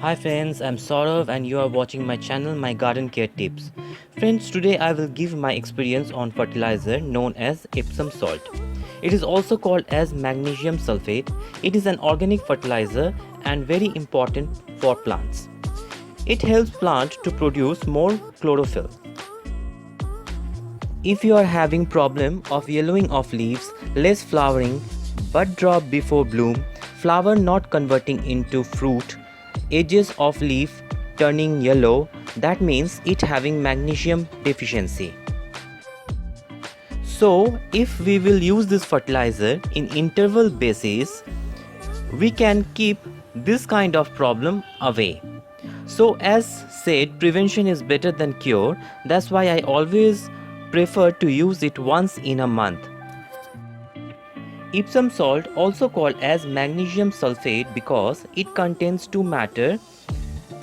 Hi friends, I'm Saurav and you are watching my channel My Garden Care Tips. Friends, today I will give my experience on fertilizer known as Epsom salt. It is also called as magnesium sulfate. It is an organic fertilizer and very important for plants. It helps plant to produce more chlorophyll. If you are having problem of yellowing of leaves, less flowering, bud drop before bloom, flower not converting into fruit, edges of leaf turning yellow, that means it having magnesium deficiency. So if we will use this fertilizer in interval basis, we can keep this kind of problem away. So as said, prevention is better than cure. That's why I always prefer to use it once in a month. Epsom salt, also called as magnesium sulfate, because it contains two matter,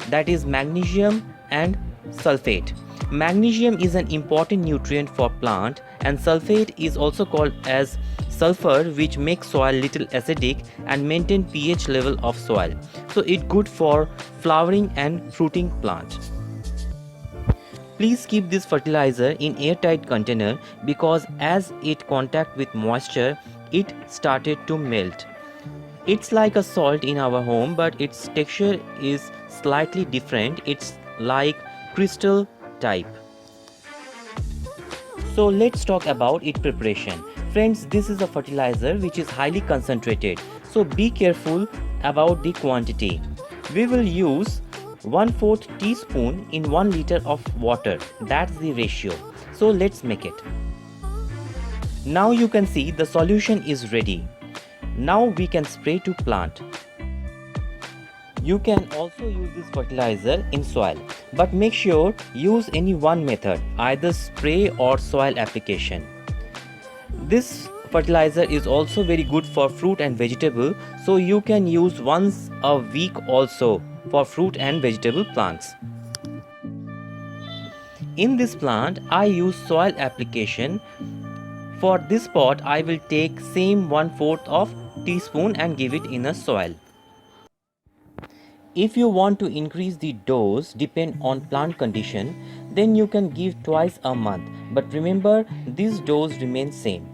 that is magnesium and sulfate. Magnesium is an important nutrient for plant and sulfate is also called as sulfur, which makes soil little acidic and maintain pH level of soil. So it's good for flowering and fruiting plant. Please keep this fertilizer in airtight container because as it contact with moisture, it started to melt. It's like a salt in our home, but its texture is slightly different. It's like crystal type. So let's talk about its preparation. Friends, this is a fertilizer which is highly concentrated. So be careful about the quantity. We will use 1/4 teaspoon in 1 liter of water. That's the ratio. So let's make it. Now you can see the solution is ready. Now we can spray to plant. You can also use this fertilizer in soil, but make sure use any one method, either spray or soil application. This fertilizer is also very good for fruit and vegetable, so you can use once a week also for fruit and vegetable plants. In this plant, I use soil application. For this pot, I will take same 1/4 of teaspoon and give it in a soil. If you want to increase the dose depend on plant condition, then you can give twice a month, but remember this dose remains same.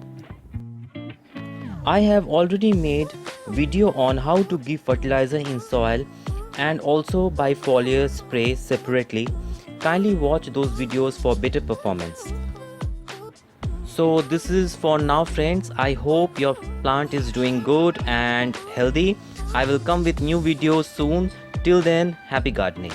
I have already made video on how to give fertilizer in soil and also by foliar spray separately. Kindly watch those videos for better performance. So this is for now friends. I hope your plant is doing good and healthy. I will come with new videos soon. Till then, happy gardening.